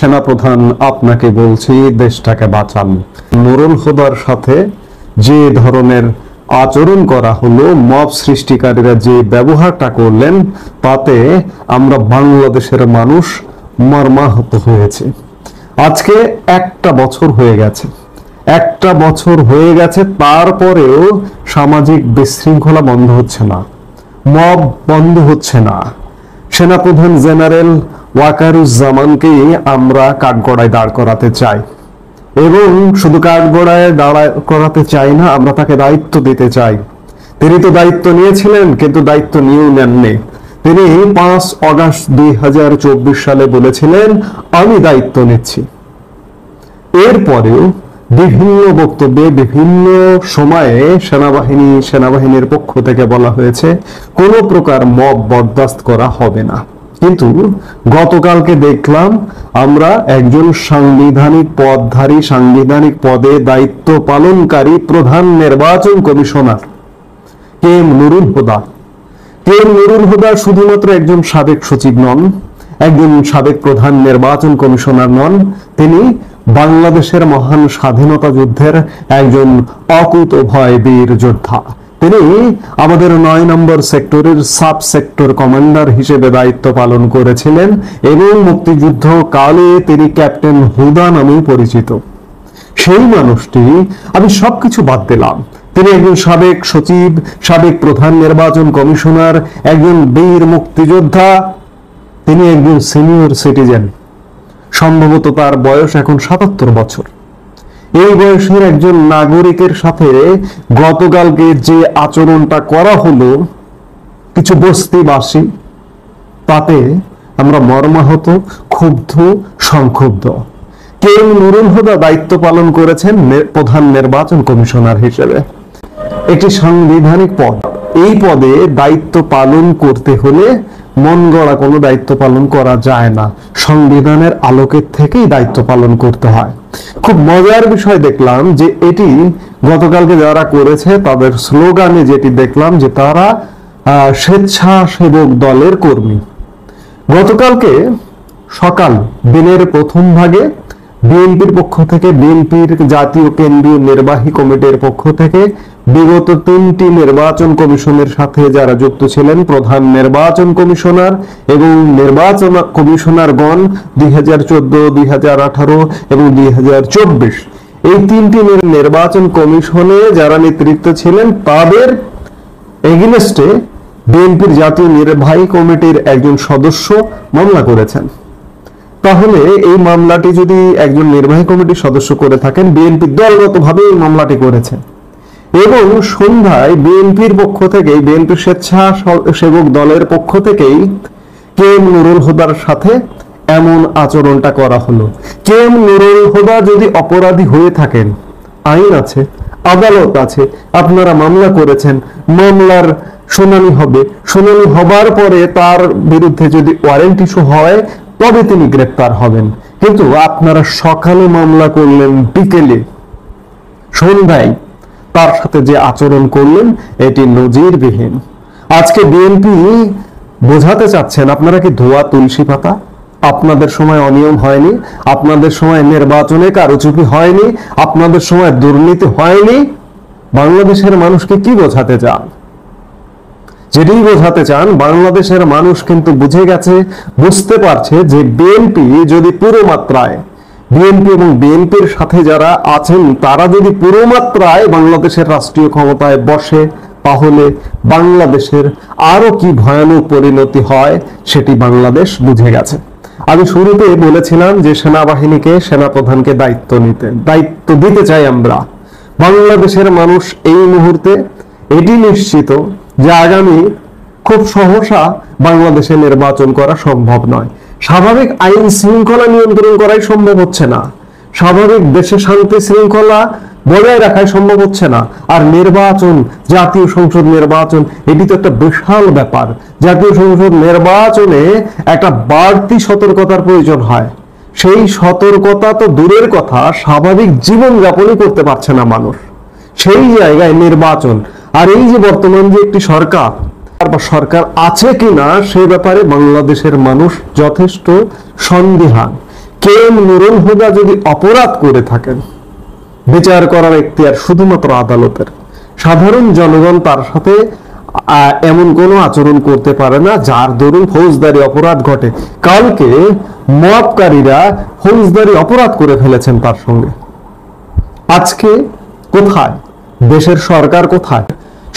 সেনাপ্রধান আপনাকে বলছি, দেশটাকে বাঁচান। নুরুল হুদার সাথে যে ধরনের আচরণ করা হলো, মব সৃষ্টিকারীরা যে ব্যবহারটা করলেন, তাতে আমরা বাংলাদেশের মানুষ মর্মাহত হয়েছে। আজকে একটা বছর হয়ে গেছে, তারপরেও সামাজিক বিশৃঙ্খলা বন্ধ হচ্ছে না, মব বন্ধ হচ্ছে না। সেনাপ্রধান জেনারেল ওয়াকারুজ্জামানকে আমরা কাঠগড়ায় দাঁড় করাতে চাই, এবং শুধু কাঠগড়ায় দাঁড় করাতে চাই না, আমরা তাকে দায়িত্ব দিতে চাই। তিনি তো দায়িত্ব নিয়েছিলেন, কিন্তু দায়িত্ব নিয়েও নেননি। তিনি 5 অগাস্ট 2024 সালে বলেছিলেন, আমি দায়িত্ব নিচ্ছি। এরপরেও বিভিন্ন বক্তব্যে বিভিন্ন সময়ে সেনাবাহিনীর পক্ষ থেকে বলা হয়েছে কোনো প্রকার মব বরদাস্ত করা হবে না। কিন্তু গতকালকে দেখলাম আমরা একজন সাংবিধানিক পদে দায়িত্ব পালনকারী প্রধান নির্বাচন commissioner K M Nurul Huda শুধুমাত্র একজন সাবেক সচিব নন, একজন সাবেক প্রধান নির্বাচন কমিশনার নন, তিনি বাংলাদেশের মহান স্বাধীনতা যুদ্ধের একজন অকুতোভয় বীর যোদ্ধা। তিনি আমাদের 9 নম্বর সেক্টরের সাব সেক্টর কমান্ডার হিসেবে দায়িত্ব পালন করেছিলেন, এবং মুক্তিযুদ্ধ কালে তিনি ক্যাপ্টেন হুদা নামেও পরিচিত। সেই মানুষটি, আমি সবকিছু বাদ দিলাম, তিনি একজন সাবেক সচিব, সাবেক প্রধান নির্বাচন কমিশনার, একজন বীর মুক্তিযোদ্ধা, তিনি একজন সিনিয়র সিটিজেন। সম্ভবত তার বয়স এখন 77 বছর। এই বয়সের একজন নাগরিকের সাথে গতকালকে যে আচরণটা করা হলো কিছু বস্তিবাসী, তাতে আমরা মর্মাহত, ক্ষুব্ধ, সংক্ষুব্ধ। কে এম নুরুল হুদা দায়িত্ব পালন করেছেন প্রধান নির্বাচন কমিশনার হিসেবে, একটি সাংবিধানিক পদ। এই পদে দায়িত্ব পালন করতে হলে মন গড়া কোনো দায়িত্ব পালন করা যায় না, সংবিধানের আলোকে থেকেই দায়িত্ব পালন করতে হয়। খুব মজার বিষয় দেখলাম যে এটি গতকালকে যারা করেছে তাদের স্লোগানে যেটি দেখলাম যে তারা স্বেচ্ছাসেবক দলের কর্মী। গতকালকে সকাল দিনের প্রথম ভাগে বিএনপির পক্ষ থেকে, বিএনপির জাতীয় কেন্দ্রীয় নির্বাহী কমিটির পক্ষ থেকে বিগত 3টি নির্বাচন কমিশনের সাথে যারা যুক্ত ছিলেন, প্রধান নির্বাচন কমিশনার এবং নির্বাচন কমিশনারগণ 2014, 2018 এবং 2024, এই 3টি নির্বাচন কমিশনে যারা নেতৃত্ব ছিলেন, তাদের এগেইনস্টে বিএনপির জাতীয় নির্বাহী কমিটির একজন সদস্য মামলা করেছেন। তাহলে এই মামলাটি যদি একজন নির্বাহী কমিটির সদস্য করে থাকেন, বিএনপি দলগতভাবে এই মামলাটি করেছে, এবং সন্ধ্যায় বিএনপির পক্ষ থেকে, বিএনপির স্বেচ্ছাসেবক দলের পক্ষ থেকেই কে এম নুরুল হুদার সাথে এমন আচরণটা করা হলো। কে এম নুরুল হুদা যদি অপরাধী হয়ে থাকেন, আইন আছে, আদালত আছে, আপনারা মামলা করেছেন, মামলার শুনানি হবে, শুনানি হবার পরে তার বিরুদ্ধে যদি ওয়ারেন্ট ইস্যু হয় তবে তিনি গ্রেফতার হবেন। কিন্তু আপনারা সকালে মামলা করলেন, বিকেলে, সন্ধ্যায় তার সাথে যে আচরণ করলেন, এটি নজিরবিহীন। আজকে বিএনপি বোঝাতে চাচ্ছেন আপনারা কি ধোয়া তুলসী পাতা, আপনাদের সময় অনিয়ম হয়নি, আপনাদের সময় নির্বাচনে কারচুপি হয়নি, আপনাদের সময় দুর্নীতি হয়নি। বাংলাদেশের মানুষকে কি বোঝাতে চান? যেটি বোঝাতে চান, বাংলাদেশের মানুষ কিন্তু বুঝে গেছে, বুঝতে পারছে যে বিএনপি যদি পুরো মাত্রায়, বিএনপি এবং বিএনপির সাথে যারা আছেন তারা যদি পুরো মাত্রায় বাংলাদেশের রাষ্ট্রীয় ক্ষমতায় বসে, তাহলে বাংলাদেশের আরো কি ভয়ানক পরিণতি হয় সেটি বাংলাদেশ বুঝে গেছে। আমি শুরুতে বলেছিলাম যে সেনাবাহিনীকে, সেনাপ্রধানকে দায়িত্ব দিতে চাই আমরা। বাংলাদেশের মানুষ এই মুহূর্তে এটি নিশ্চিত যে আগামী খুব সহসা বাংলাদেশে নির্বাচন করা সম্ভব নয়। স্বাভাবিক আইন শৃঙ্খলা নিয়ন্ত্রণ করাই সম্ভব হচ্ছে না, স্বাভাবিক দেশে শান্তি শৃঙ্খলা বজায় রাখাই সম্ভব হচ্ছে না। আর নির্বাচন, জাতীয় সংসদ নির্বাচন, এটি তো একটা বিশাল ব্যাপার। জাতীয় সংসদ নির্বাচনে একটা বাড়তি সতর্কতার প্রয়োজন হয়। সেই সতর্কতা তো দূরের কথা, স্বাভাবিক জীবনযাপনই করতে পারছে না মানুষ, সেই জায়গায় নির্বাচন। আর এই যে বর্তমান যে একটি সরকার বা সরকার আছে কিনা সে ব্যাপারে বাংলাদেশের মানুষ যথেষ্ট সন্দিহান। কে এম নুরুল হুদা যদি অপরাধ করে থাকেন, বিচার করার এখতিয়ার শুধুমাত্র আদালতের। সাধারণ জনগণ তার সাথে এমন কোনো আচরণ করতে পারে না যার দরুন ফৌজদারি অপরাধ ঘটে। কালকে মবকারীরা ফৌজদারি অপরাধ করে ফেলেছেন তার সঙ্গে। আজকে কোথায় দেশের সরকার? কোথায়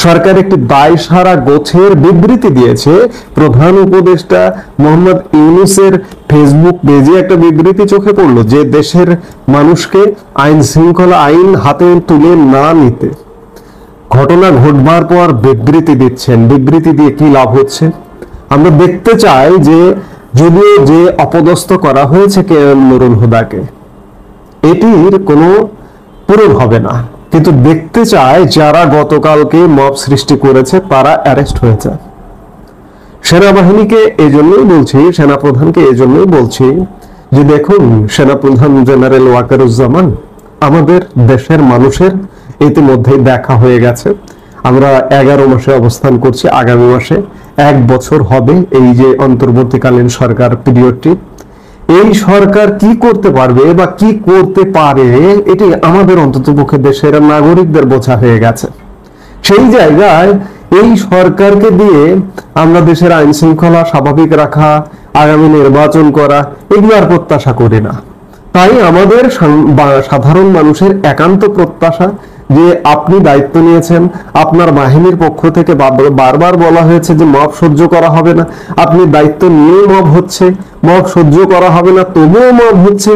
সরকার? একটি দায়সারা গোছের বিবৃতি দিয়েছে। প্রধান উপদেষ্টা মোহাম্মদ ইউনূসের ফেসবুক পেজে একটা বিবৃতি চোখে পড়লো যে দেশের মানুষকে আইন শৃঙ্খলা আইন হাতে তুলে না নিতে ঘটনা ঘটবার পর বিবৃতি দিচ্ছেন। বিবৃতি দিয়ে কি লাভ হচ্ছে? আমরা দেখতে চাই যে যদিও যে অপদস্থ করা হয়েছে কে এম নুরুল হুদাকে, এটির কোনো পূরণ হবে না, কিন্তু দেখতে চায় যারা গতকালকে মব সৃষ্টি করেছে তারা অ্যারেস্ট হয়েছে। সেনাবাহিনীকে এজন্যই বলছি, সেনাপ্রধানকে এজন্যই বলছি যে দেখুন, সেনাপ্রধান জেনারেল ওয়াকারুজ্জামান, আমাদের দেশের মানুষের ইতিমধ্যেই দেখা হয়ে গেছে। আমরা 11 মাসে অবস্থান করছি, আগামী মাসে 1 বছর হবে এই যে অন্তর্বর্তীকালীন সরকার পিরিয়ডটি। এই সরকার কি করতে পারবে বা কি করতে পারে এটি আমাদের অন্ততপক্ষে দেশের নাগরিকদের বোঝা হয়ে গেছে। সেই জায়গায় এই সরকারকে দিয়ে আমরা দেশের আইন শৃঙ্খলা স্বাভাবিক রাখা, আগামী নির্বাচন করা, এগুলো আর প্রত্যাশা করি না। তাই আমাদের সাধারণ মানুষের একান্ত প্রত্যাশা যে আপনি দায়িত্ব নিয়েছেন, আপনার বাহিনীর পক্ষ থেকে বারবার বলা হয়েছে যে মব সহ্য করা হবে না, আপনি দায়িত্ব নিয়ে মব হচ্ছে, মব সহ্য করা হবে না তবুও মব হচ্ছে।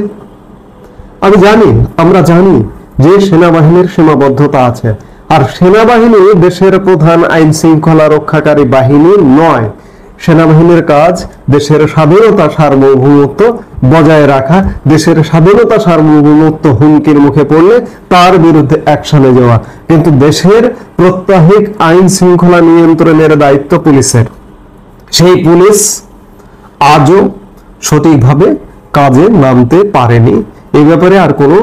আমি জানি, আমরা জানি যে সেনাবাহিনীর সীমাবদ্ধতা আছে, আর সেনাবাহিনী দেশের প্রধান আইন শৃঙ্খলা রক্ষাকারী বাহিনী নয়। সেনাবাহিনীর কাজ দেশের স্বাধীনতা সার্বভৌমত্ব বজায় রাখা, দেশের স্বাধীনতা সার্বভৌমত্ব হুমকির মুখে পড়লে তার বিরুদ্ধে অ্যাকশনে যাওয়া। কিন্তু দেশের প্রত্যাহিক আইন শৃঙ্খলা নিয়ন্ত্রণের দায়িত্ব পুলিশের। সেই পুলিশ আজও সঠিকভাবে কাজে নামতে পারেনি, এই ব্যাপারে আর কোনো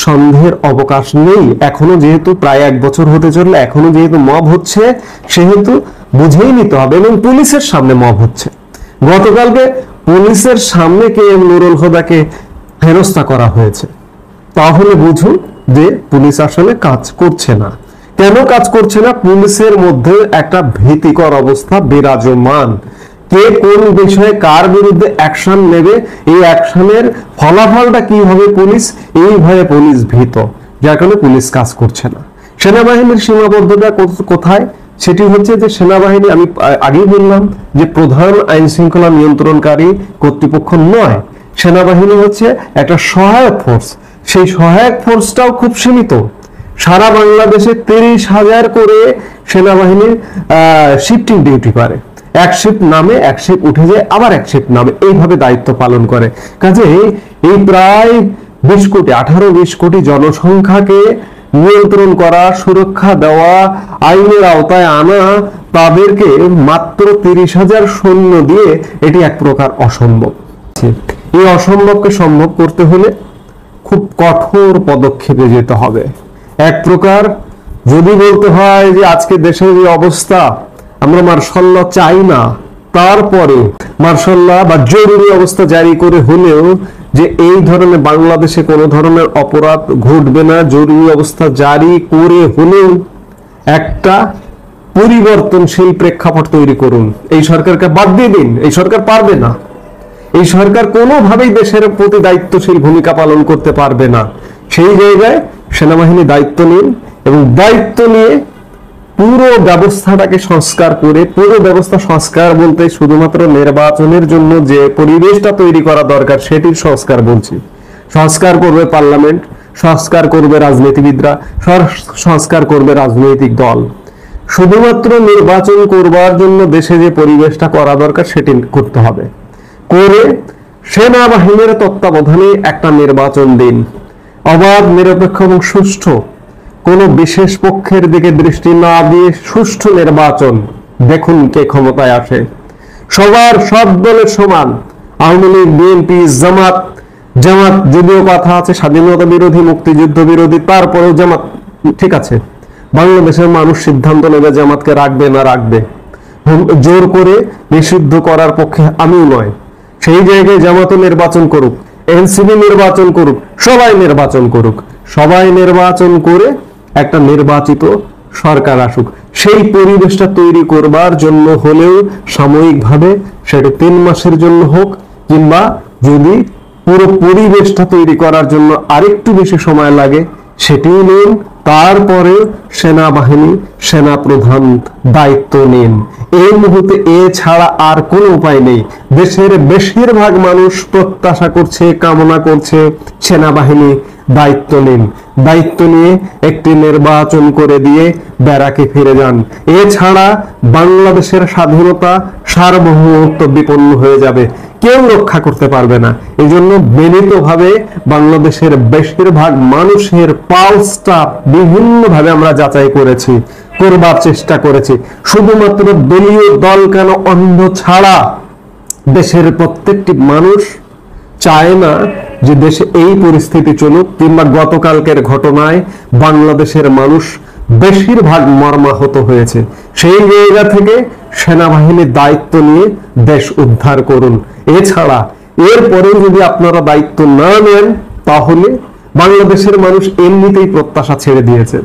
সন্দেহের অবকাশ নেই। এখনো যেহেতু প্রায় 1 বছর হতে চললে, এখনো যেহেতু মব হচ্ছে, সেহেতু বুঝেই নিতে হবে। এবং পুলিশের সামনে মব হচ্ছে। গতকালকে পুলিশের সামনে কে এম নুরুল হুদাকে হেনস্থা করা হয়েছে। তাহলে বুঝুন যে পুলিশ আসলে কাজ করছে না। কেন কাজ করছে না? পুলিশের মধ্যে একটা ভীতিকর অবস্থা বিরাজমান। কে কোন বিষয়ে কার বিরুদ্ধে অ্যাকশন নেবে, এই অ্যাকশনের ফলাফলটা কি হবে পুলিশ, এই ভয়ে পুলিশ ভীত, যার কারণে পুলিশ কাজ করছে না। সেনাবাহিনীর সীমাবদ্ধতা কোথায়? সেটি হচ্ছে যে সেনাবাহিনী, আমি আগেই বললাম যে প্রধান আইন শৃঙ্খলা নিয়ন্ত্রণকারী কর্তৃপক্ষ নয়। সেনাবাহিনী হচ্ছে একটা সহায়ক ফোর্স। সেই সহায়ক ফোর্সটাও খুব সীমিত। সারা বাংলাদেশে 30,000 করে সেনাবাহিনীর শিফটিং ডিউটি করে। এক শিফট নামে, এক শিফট উঠে যায়, আবার এক শিফট নামে, এইভাবে দায়িত্ব পালন করে। কাজে এই প্রায় 20 কোটি, 18-20 কোটি জনসংখ্যাকে নিয়ন্ত্রণ করা, সুরক্ষা দেওয়া, আইনের আওতায় আনা, তাদেরকে মাত্র 30,000 সৈন্য দিয়ে এটি এক প্রকার অসম্ভব। এই অসম্ভবকে সম্ভব করতে হলে খুব কঠোর পদক্ষেপে যেতে হবে। এক প্রকার যদি বলতে হয় যে আজকে দেশের এই অবস্থা, আমরা মার্শাল ল চাই না, তারপরে মার্শাল ল বা জরুরি অবস্থা জারি করে হলেও যে এই ধরনের বাংলাদেশে কোনো ধরনের অপরাধ ঘটবে না, জরুরি অবস্থা জারি করে হলেও একটা পরিবর্তনশীল প্রেক্ষাপট তৈরি করুন। এই সরকারকে বাদ দিয়ে দিন, এই সরকার পারবে না। এই সরকার কোনোভাবেই দেশের প্রতি দায়িত্বশীল ভূমিকা পালন করতে পারবে না। সেই জায়গায় সেনাবাহিনী দায়িত্ব নিন এবং দায়িত্ব নিয়ে পুরো ব্যবস্থাটাকে সংস্কার করে, পুরো ব্যবস্থা সংস্কার বলতে শুধুমাত্র নির্বাচনের জন্য যে পরিবেশটা তৈরি করা দরকার সেটির সংস্কার বলছি। সংস্কার করবে পার্লামেন্ট, সংস্কার করবে রাজনীতিবিদরা, সংস্কার করবে রাজনৈতিক দল। শুধুমাত্র নির্বাচন করবার জন্য দেশে যে পরিবেশটা করা দরকার সেটি করতে হবে। করে সেনাবাহিনীর তত্ত্বাবধানে একটা নির্বাচন দিন, অবাধ, নিরপেক্ষ এবং সুষ্ঠু, কোনো বিশেষ পক্ষের দিকে দৃষ্টি না দিয়ে সুষ্ঠু নির্বাচন। দেখুন কে ক্ষমতায় আসে। সব দলের সমান, আওয়ামী লীগ, বিএনপি, জামাত যদিও কথা আছে স্বাধীনতা বিরোধী, মুক্তিযুদ্ধ বিরোধী, তারপরেও জামাত ঠিক আছে। বাংলাদেশের মানুষ সিদ্ধান্ত নেবে জামাতকে রাখবে না রাখবে। জোর করে নিষিদ্ধ করার পক্ষে আমিও নয়। সেই জায়গায় জামাতও নির্বাচন করুক, এনসিপি নির্বাচন করুক, সবাই নির্বাচন করুক, সবাই নির্বাচন করে একটা নির্বাচিত সরকার আসুক। সেই পরিবেশটা তৈরি করবার জন্য হলেও সাময়িকভাবে সেটা 3 মাসের জন্য হোক, কিংবা যদি পুরো পরিবেশটা তৈরি করার জন্য আরেকটু বেশি সময় লাগে সেটিও নিন। তারপরে সেনাবাহিনী, সেনা প্রধান দায়িত্ব নিন। এই মুহূর্তে এছাড়া আর কোনো উপায় নেই। দেশের বেশিরভাগ মানুষ প্রত্যাশা করছে, কামনা করছে সেনাবাহিনী দায়িত্ব নিন, দায়িত্ব নিয়ে একটি নির্বাচন করে দিয়ে ব্যারাকে ফিরে যান। এছাড়া বাংলাদেশের স্বাধীনতা, সার্বভৌমত্ব বিপন্ন হয়ে যাবে, কেউ রক্ষা করতে পারবে না। এই জন্য বিনীতভাবে বাংলাদেশের বেশিরভাগ মানুষের পালসটা বিভিন্নভাবে আমরা যাচাই করেছি, করবার চেষ্টা করেছি। শুধুমাত্র দলীয় দল কেন, অন্ধ ছাড়া দেশের প্রত্যেকটি মানুষ চায় না যে দেশে এই পরিস্থিতি চলুক, কিংবা গতকালকের ঘটনায় বাংলাদেশের মানুষ বেশিরভাগ মর্মাহত হয়েছে। সেই জায়গা থেকে সেনাবাহিনীর দায়িত্ব নিয়ে দেশ উদ্ধার করুন। এছাড়া এরপরেও যদি আপনারা দায়িত্ব না নেন, তাহলে বাংলাদেশের মানুষ এমনিতেই প্রত্যাশা ছেড়ে দিয়েছে।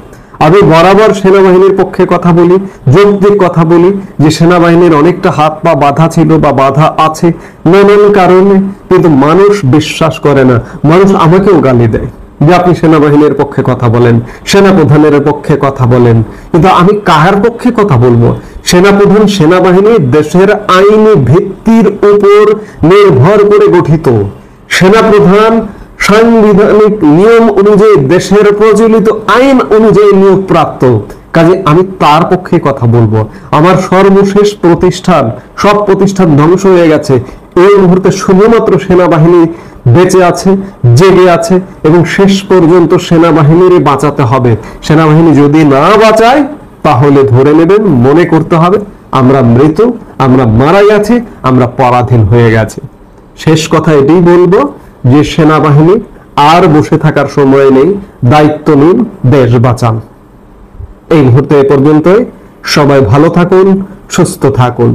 আমি বরাবর সেনাবাহিনীর পক্ষে কথা বলি, যৌক্তিক কথা বলি যে সেনাবাহিনীর অনেকটা হাত পা বাধা ছিল বা বাধা আছে নানান কারণে, কিন্তু মানুষ বিশ্বাস করে না। মানুষ আমাকেও গালি দেয় যে আপনি সেনাবাহিনীর পক্ষে কথা বলেন, সেনাপ্রধানের পক্ষে কথা বলেন, কিন্তু আমি কার পক্ষে কথা বলবো? সেনাপ্রধান, সেনাবাহিনী দেশের আইনি ভিত্তির উপর নির্ভর করে গঠিত। সেনাপ্রধান সাংবিধানিক নিয়ম অনুযায়ী, দেশের প্রচলিত আইন অনুযায়ী নিয়োগপ্রাপ্ত, কাজে আমি তার পক্ষে কথা বলবো। আমার সর্বশেষ প্রতিষ্ঠান, সব প্রতিষ্ঠান ধ্বংস হয়ে গেছে, এই মুহূর্তে শুধুমাত্র সেনাবাহিনী বেঁচে আছে, জেগে আছে, এবং শেষ পর্যন্ত সেনাবাহিনীরই বাঁচাতে হবে। সেনাবাহিনী যদি না বাঁচায় তাহলে ধরে নেবেন, মনে করতে হবে আমরা মৃত, আমরা মারা গেছি, আমরা পরাধীন হয়ে গেছে। শেষ কথা এটাই বলবো যে সেনাবাহিনী আর বসে থাকার সময় নেই, দায়িত্ব নিন, দেশ বাঁচান। এই মুহূর্তে এ পর্যন্তই। সবাই ভালো থাকুন, সুস্থ থাকুন।